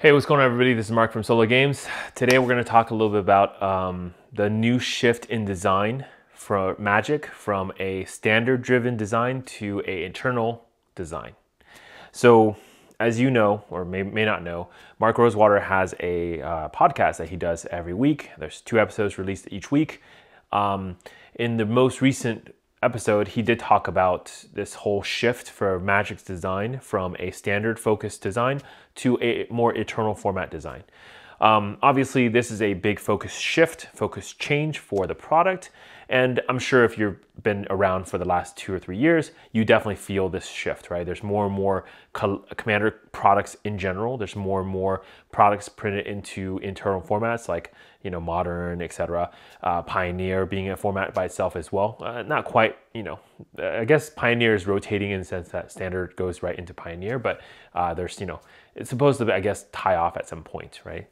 Hey, what's going on, everybody? This is Mark from Solo Games. Today we're going to talk a little bit about the new shift in design for Magic from a standard-driven design to a internal design. So, as you know, or may not know, Mark Rosewater has a podcast that he does every week. There's 2 episodes released each week. In the most recent episode, he did talk about this whole shift for Magic's design from a standard focused design to a more eternal format design. Obviously, this is a big focus change for the product. And I'm sure if you've been around for the last 2 or 3 years, you definitely feel this shift, right? There's more and more Commander products in general. There's more and more products printed into internal formats like, Modern, etc. Pioneer being a format by itself as well. Not quite, I guess Pioneer is rotating in the sense that Standard goes right into Pioneer, but there's, it's supposed to, I guess, tie off at some point, right?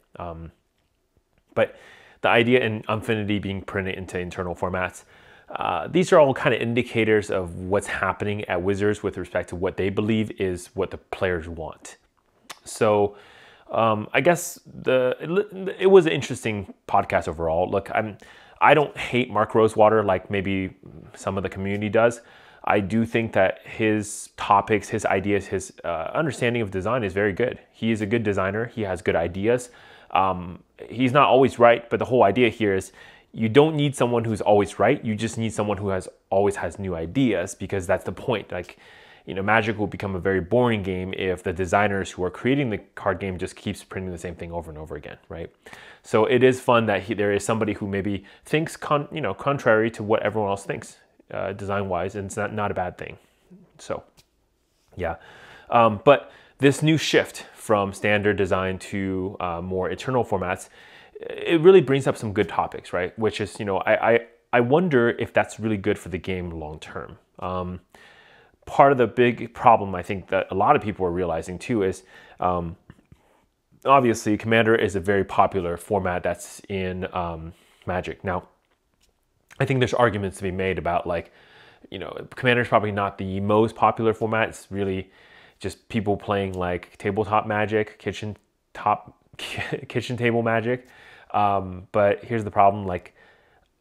But the idea in Infinity being printed into internal formats, these are all kind of indicators of what's happening at Wizards with respect to what they believe is what the players want. So I guess it was an interesting podcast overall. Look, I don't hate Mark Rosewater like maybe some of the community does. I do think that his topics, his ideas, his understanding of design is very good. He is a good designer. He has good ideas. He's not always right, but the whole idea here is you don't need someone who's always right. You just need someone who always has new ideas, because that's the point. Like, Magic will become a very boring game if the designers who are creating the card game just keeps printing the same thing over and over again, right? So it is fun that there is somebody who maybe thinks contrary to what everyone else thinks design-wise, and it's not a bad thing. So, yeah. But this new shift from standard design to more eternal formats, it really brings up some good topics, right? Which is, I wonder if that's really good for the game long term. Part of the big problem I think that a lot of people are realizing too is, obviously, Commander is a very popular format that's in Magic. Now, I think there's arguments to be made about, like, Commander is probably not the most popular format. It's really just people playing like tabletop Magic, kitchen table Magic. But here's the problem, like,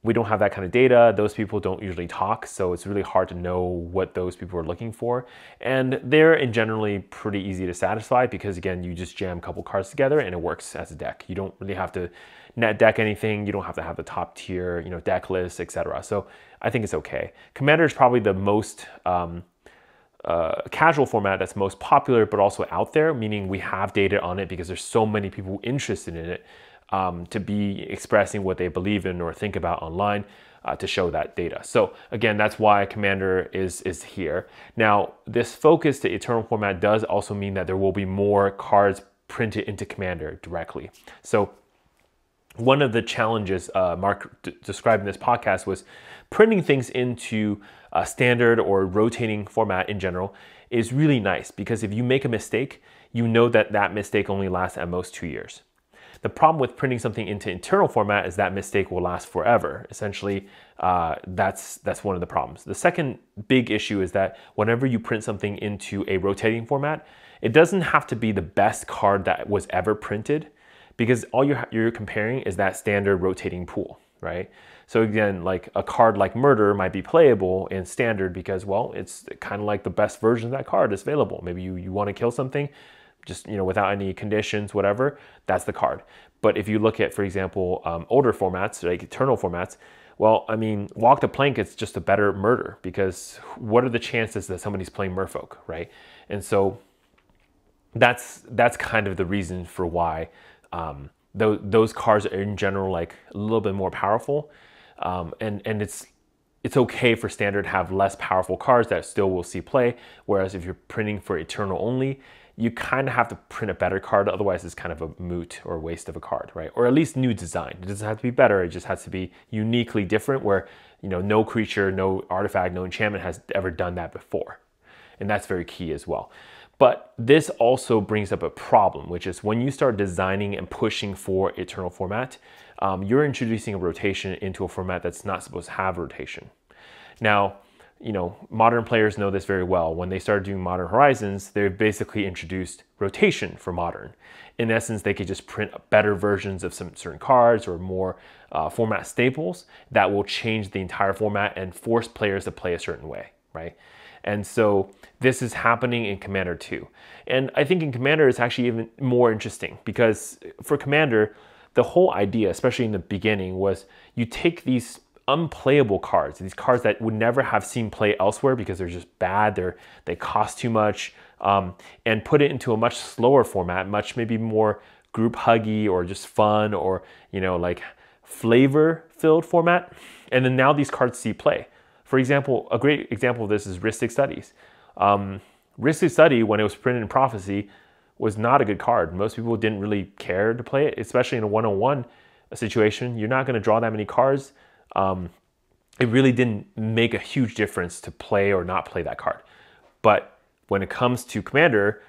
we don't have that kind of data. Those people don't usually talk, so it's really hard to know what those people are looking for. And they're in generally pretty easy to satisfy because, again, you just jam a couple cards together and it works as a deck. You don't really have to net deck anything. You don't have to have the top tier, deck list, etc. So I think it's okay. Commander is probably the most casual format that's most popular, but also out there, meaning we have data on it because there's so many people interested in it. To be expressing what they believe in or think about online to show that data. So again, that's why Commander is here. Now, this focus to eternal format does also mean that there will be more cards printed into Commander directly. So one of the challenges Mark described in this podcast was printing things into a standard or rotating format in general is really nice, because if you make a mistake, you know that mistake only lasts at most 2 years. The problem with printing something into internal format is that mistake will last forever. Essentially, that's one of the problems. The second big issue is that whenever you print something into a rotating format, it doesn't have to be the best card that was ever printed, because all you're comparing is that standard rotating pool, right? So again, like a card like Murder might be playable in standard because, well, it's kind of like the best version of that card is available. Maybe you want to kill something, just, without any conditions, whatever, that's the card. But if you look at, for example, older formats, like eternal formats, well, Walk the Plank, it's just a better Murder, because what are the chances that somebody's playing Merfolk, right? And so that's kind of the reason for why those cards are in general like a little bit more powerful. And it's okay for standard to have less powerful cards that still will see play, whereas if you're printing for eternal only, you kind of have to print a better card. Otherwise, it's kind of a moot or waste of a card, right? Or at least new design. It doesn't have to be better. It just has to be uniquely different, where, no creature, no artifact, no enchantment has ever done that before. And that's very key as well. But this also brings up a problem, which is when you start designing and pushing for eternal format, you're introducing a rotation into a format that's not supposed to have rotation. Now, modern players know this very well. When they started doing Modern Horizons, they basically introduced rotation for Modern. In essence, they could just print better versions of some certain cards or more format staples that will change the entire format and force players to play a certain way, right? And so this is happening in Commander too. And I think in Commander it's actually even more interesting because for Commander, the whole idea, especially in the beginning, was you take these unplayable cards, these cards that would never have seen play elsewhere because they're just bad, they cost too much, and put it into a much slower format, much maybe more group huggy or just fun or like flavor-filled format. And then now these cards see play. For example, a great example of this is Rhystic Studies. Rhystic Study, when it was printed in Prophecy, was not a good card. Most people didn't really care to play it, especially in a one-on-one situation. You're not going to draw that many cards. It really didn't make a huge difference to play or not play that card. But when it comes to Commander,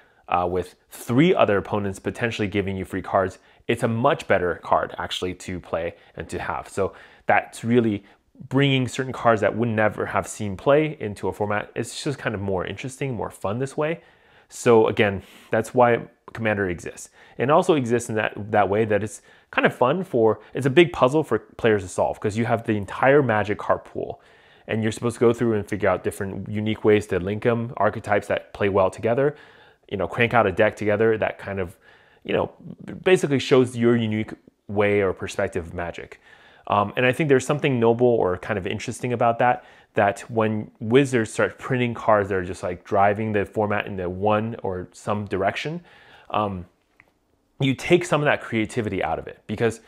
with 3 other opponents potentially giving you free cards, it's a much better card actually to play and to have. So that's really bringing certain cards that would never have seen play into a format. It's just kind of more interesting, more fun this way. So again, that's why Commander exists. And also exists in that way that it's kind of fun it's a big puzzle for players to solve because you have the entire Magic card pool and you're supposed to go through and figure out different unique ways to link them, archetypes that play well together, crank out a deck together that kind of, basically shows your unique way or perspective of Magic. And I think there's something noble or kind of interesting about that when Wizards start printing cards that are just like driving the format in the one or some direction, you take some of that creativity out of it because,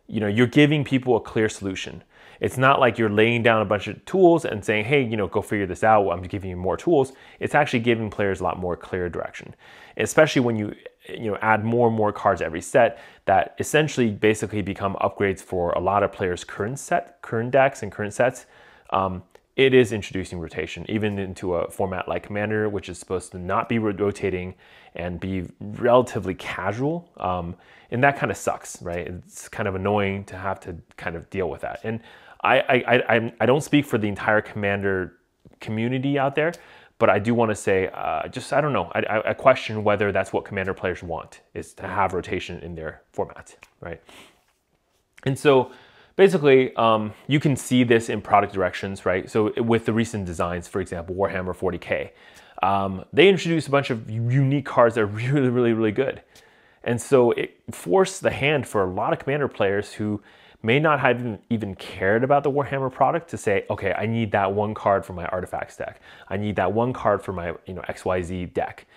you're giving people a clear solution. It's not like you're laying down a bunch of tools and saying, hey, go figure this out. I'm giving you more tools. It's actually giving players a lot more clear direction, especially when you add more and more cards every set that essentially basically become upgrades for a lot of players' current decks and current sets. It is introducing rotation, even into a format like Commander, which is supposed to not be rotating and be relatively casual. And that kind of sucks, right? It's kind of annoying to have to kind of deal with that. And I don't speak for the entire Commander community out there, but I do want to say, I don't know. I question whether that's what Commander players want, is to have rotation in their format, right? And so basically, you can see this in product directions, right? So with the recent designs, for example, Warhammer 40K, they introduced a bunch of unique cards that are really, really, really good. And so it forced the hand for a lot of Commander players who may not have even cared about the Warhammer product to say, okay, I need that one card for my artifacts deck. I need that one card for my XYZ deck.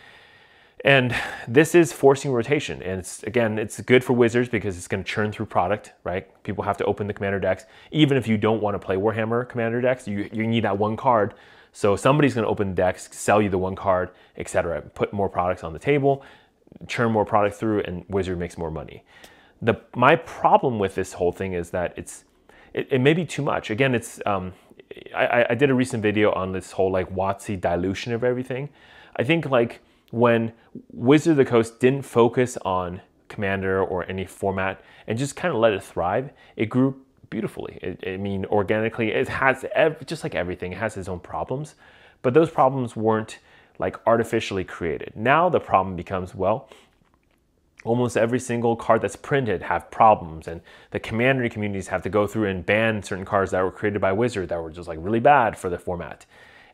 And this is forcing rotation. And it's good for Wizards because it's going to churn through product, right? People have to open the Commander decks. Even if you don't want to play Warhammer Commander decks, you need that one card. So somebody's going to open the decks, sell you the one card, etc. Put more products on the table, churn more product through, and Wizard makes more money. My problem with this whole thing is that it may be too much. Again, I did a recent video on this whole like WotC dilution of everything. I think like when Wizard of the Coast didn't focus on Commander or any format and just kind of let it thrive, it grew beautifully. Organically, it has, just like everything, it has its own problems, but those problems weren't like artificially created. Now the problem becomes, well, almost every single card that's printed have problems, and the Commander communities have to go through and ban certain cards that were created by Wizard that were just like really bad for the format.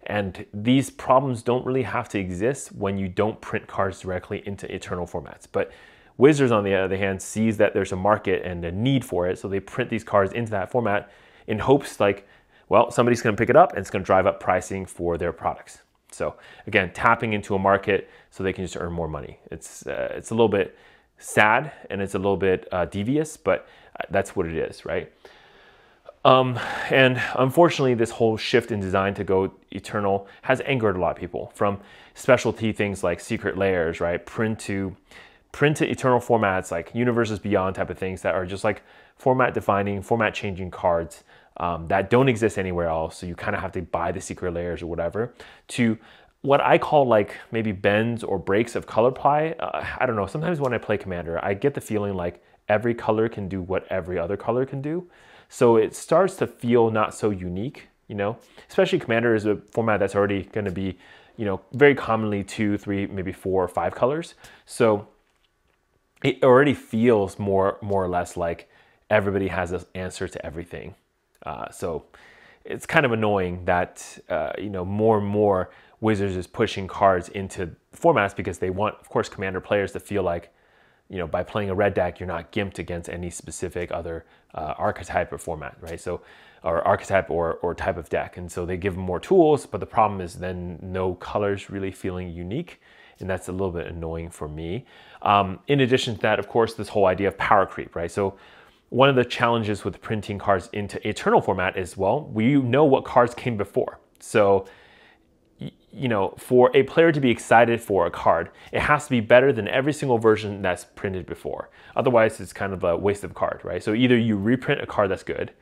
And these problems don't really have to exist when you don't print cards directly into Eternal formats. But Wizards, on the other hand, sees that there's a market and a need for it, so they print these cards into that format in hopes like, well, somebody's going to pick it up and it's going to drive up pricing for their products. So again, tapping into a market so they can just earn more money. It's a little bit sad and it's a little bit devious, but that's what it is, right? And unfortunately, this whole shift in design to go Eternal has angered a lot of people, from specialty things like Secret Layers, right? Print to Eternal formats like Universes Beyond type of things that are just like format defining, format changing cards that don't exist anywhere else. So you kind of have to buy the Secret Layers or whatever, to what I call like maybe bends or breaks of color ply. I don't know. Sometimes when I play Commander, I get the feeling like every color can do what every other color can do. So it starts to feel not so unique especially Commander is a format that's already going to be, very commonly 2, 3, maybe 4 or 5 colors. So it already feels more or less like everybody has an answer to everything. So it's kind of annoying that, more and more Wizards is pushing cards into formats because they want, of course, Commander players to feel like, by playing a red deck, you're not gimped against any specific other archetype or format, right? So, or archetype or type of deck. And so they give them more tools, but the problem is then no colors really feeling unique. And that's a little bit annoying for me. In addition to that, of course, this whole idea of power creep, right? So one of the challenges with printing cards into Eternal format is, well, we know what cards came before. So, for a player to be excited for a card, it has to be better than every single version that's printed before. Otherwise, it's kind of a waste of card, right? So either you reprint a card that's good,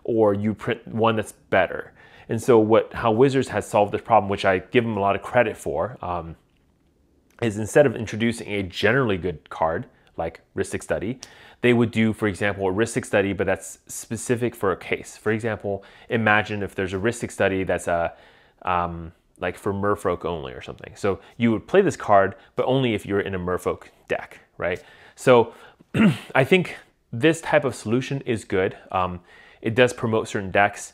or you print one that's better. And so how Wizards has solved this problem, which I give them a lot of credit for, is instead of introducing a generally good card, like Rhystic Study, they would do, for example, a Rhystic Study, but that's specific for a case. For example, imagine if there's a Rhystic Study that's like for Merfolk only or something. So you would play this card, but only if you're in a Merfolk deck, right? So I think this type of solution is good. It does promote certain decks,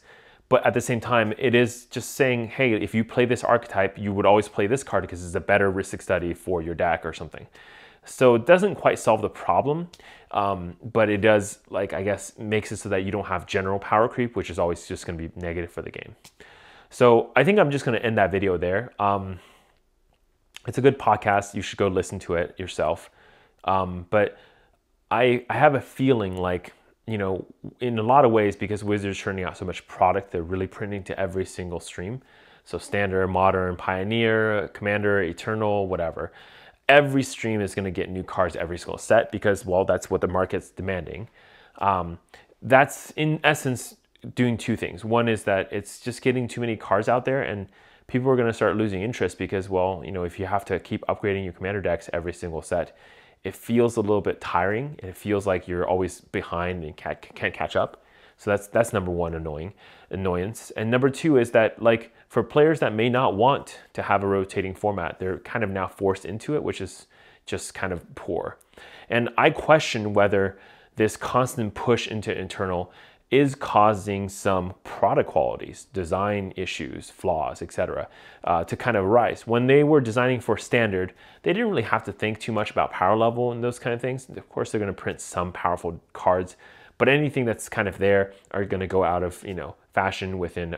but at the same time, it is just saying, hey, if you play this archetype, you would always play this card because it's a better Rhystic Study for your deck or something. So it doesn't quite solve the problem, but it does, I guess, makes it so that you don't have general power creep, which is always just going to be negative for the game. So I think I'm just going to end that video there. It's a good podcast. You should go listen to it yourself. But I have a feeling like, in a lot of ways, because Wizards are churning out so much product, they're really printing to every single stream. So Standard, Modern, Pioneer, Commander, Eternal, whatever. Every stream is going to get new cards every single set because, well, that's what the market's demanding. That's in essence doing two things. One is that it's just getting too many cards out there and people are going to start losing interest because, well, if you have to keep upgrading your Commander decks every single set, it feels a little bit tiring and it feels like you're always behind and can't catch up. So that's number one annoyance. And number two is that, for players that may not want to have a rotating format, they're kind of now forced into it, which is just kind of poor. And I question whether this constant push into Eternal is causing some product qualities, design issues, flaws, etc., to kind of rise. When they were designing for Standard, they didn't really have to think too much about power level and those kind of things. Of course, they're going to print some powerful cards, but anything that's kind of there are going to go out of fashion within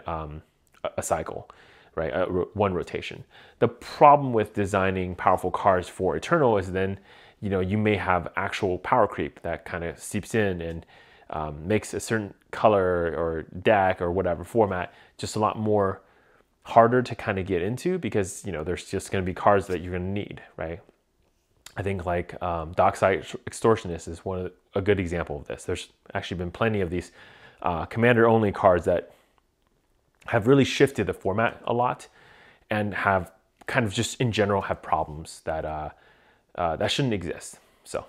a cycle, right? One rotation. The problem with designing powerful cards for Eternal is then you may have actual power creep that kind of seeps in and makes a certain color or deck or whatever format just a lot more harder to kind of get into because there's just going to be cards that you're going to need, right? I think Dockside Extortionist is a good example of this. There's actually been plenty of these Commander only cards that have really shifted the format a lot and have kind of just in general have problems that that shouldn't exist. So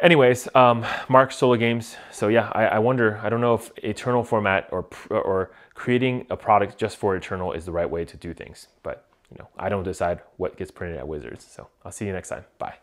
anyways, Mark, Solo Games. So yeah, I wonder, I don't know if Eternal format or creating a product just for Eternal is the right way to do things, but I don't decide what gets printed at Wizards. So I'll see you next time. Bye.